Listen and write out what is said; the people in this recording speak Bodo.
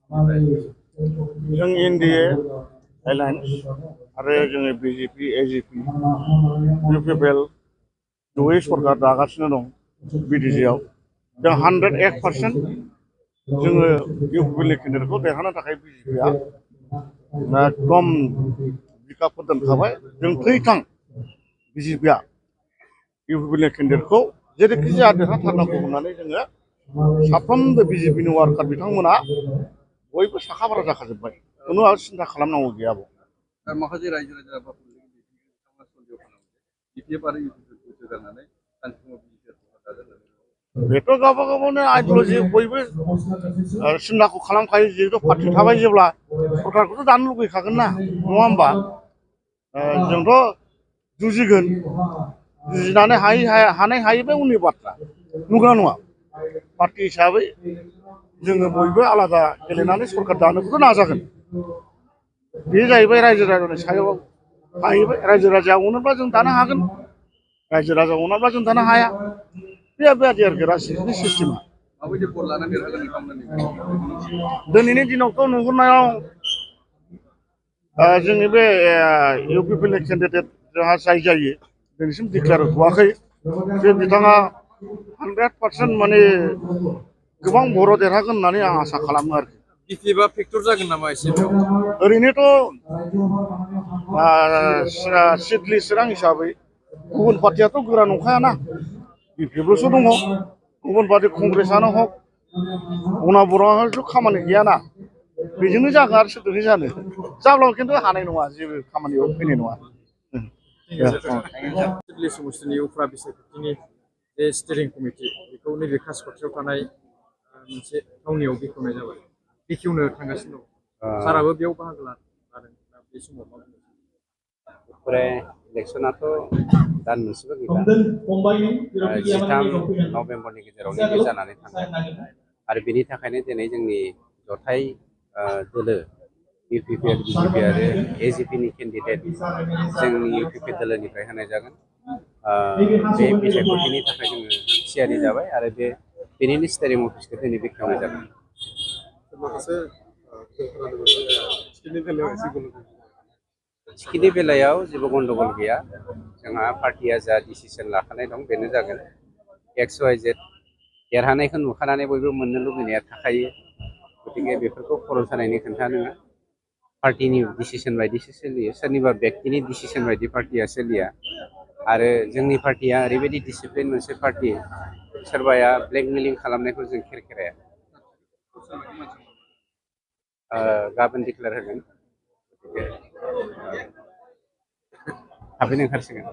जों एनडिए एलायन्स आरो जोङो बिजेपि एजिपि इउपिपिएल जयै सरकार दागासिनो दं बिटिसिआव जों 101% जोङो इउपिपिएलनि केन्डिडेटखौ देरहानो थाखाय बिजेपिआ एकदम बिखाफोर दोनखाबाय जों थैथां बिजेपिआ इउपिपिएलनि केन्डिडेटखौ जेरैखि जाया देरहाथारनांगौ होननानै जोङो साफ्रोमबो बिजेपिनि वार्कार बिथांमोना बयबो साखाफारा जाखाजोब्बाय खुनु आरो सिन्था खालामनांगौ गैया माखासे रायजो राजाफोरखौ बिपिएफ आरो इउपिपिएलखौ जानानै सानसेखौ बेथ' गावबा गावनो आइडिय'लजि बयबो सिमनाखौ खालामखायो जिहेतु पार्टि थाबाय जेब्ला सरकारखौथ' दानो लुगैखागोन ना नङा होमबा जोंथ' जुजिगोन जुजिनानै हानाय हायै बे उननि बाथ्रा नंगौना नङा पार्टि हिसाबै जोङो बयबो आलादा गेलेनानै सरकार दानोखौथ' नाजागोन बे जाहैबाय रायजो राजानि सायाव थाहैबाय रायजो राजाया अनोब्ला जों दानो हागोन रायजो राजा अनाब्ला जों दानो हाया बेबायदि आरोखि राजनितिनि सिस्टेमा दिनैनि दिनावथ' नुहुरनायाव जोंनि बे इउपिपिएलनि केन्डिडेट जोंहा जाय जायो दिनैसिम डिक्लेयार होथ'वाखै जे बिथाङा 100% माने गोबां बर' देरहागोन होननानै आं आसा खालामो आरोखि बिपिएफआ फेक्टर जागोन नामा एसे ओरैनोथ' सिडलि चिरां हिसाबै गुबुन पार्टियाथ' गोरा नंखायाना बिपिएफल'सो दङ गुबुन पार्टि कंग्रेसआनो हक उनाव खामानि गैयाना बेजोंनो जागोन आरो सोरजोंनो जानो जाब्लाबो खिन्थु हानाय नङा जेबो खामानियाव फैनाय नङा सिडली समुस्टिनि उफ्रा बिसायख'थिनि जे स्टिरिं कमिटि बेखौ नैबे कासिक'ट्रियाव थानाय मोनसे थावनियाव बेखेवनाय जाबाय बेखेवनो थांगासिनो दं साराबो बेयाव बाहागो लादों बे समाव मा बुंदों ओमफ्राय इलेक्सनाथ' दान मोनसेबो गैला 13 नभेम्बरनि गेजेरावनो बे जानानै थांगोन आरो बेनि थाखायनो दिनै जोंनि जथाय दोलो इउपिपिएल बिजेपि आरो एजिपिनि केन्डिडेट जोंनि इउपिपिएल दोलोनिफ्राय होनाय जागोन बे बिसायख'थिनि थाखाय जोङो थियारि जाबाय आरो बेनिनो स्टेरिं अफिसखौ दिनै बेखेवनाय जागोन टिकेटनि बेलायाव जेबो गन्डगल गैया जोंहा पार्टिया जा डिसिसन लाखानाय दं बेनो जागोन XYZ देरहानायखौ नुखानानै बयबो मोननो लुबैनाया थाखायो गतिके बेफोरखौ खर' सानायनि खोथा नङा पार्टिनि डिसिसन बायदिसो सोलियो सोरनिबा व्यक्तिनि डिसिसन बायदि पार्टिया सोलिया आरो जोंनि पार्टिया ओरैबायदि डिसिप्लिन मोनसे पार्टि सोरबाया ब्लेकमेलिं खालामनायखौ जों खेरखेराया गाबोन डिक्लेयार होगोन थाबैनो ओंखारसिगोन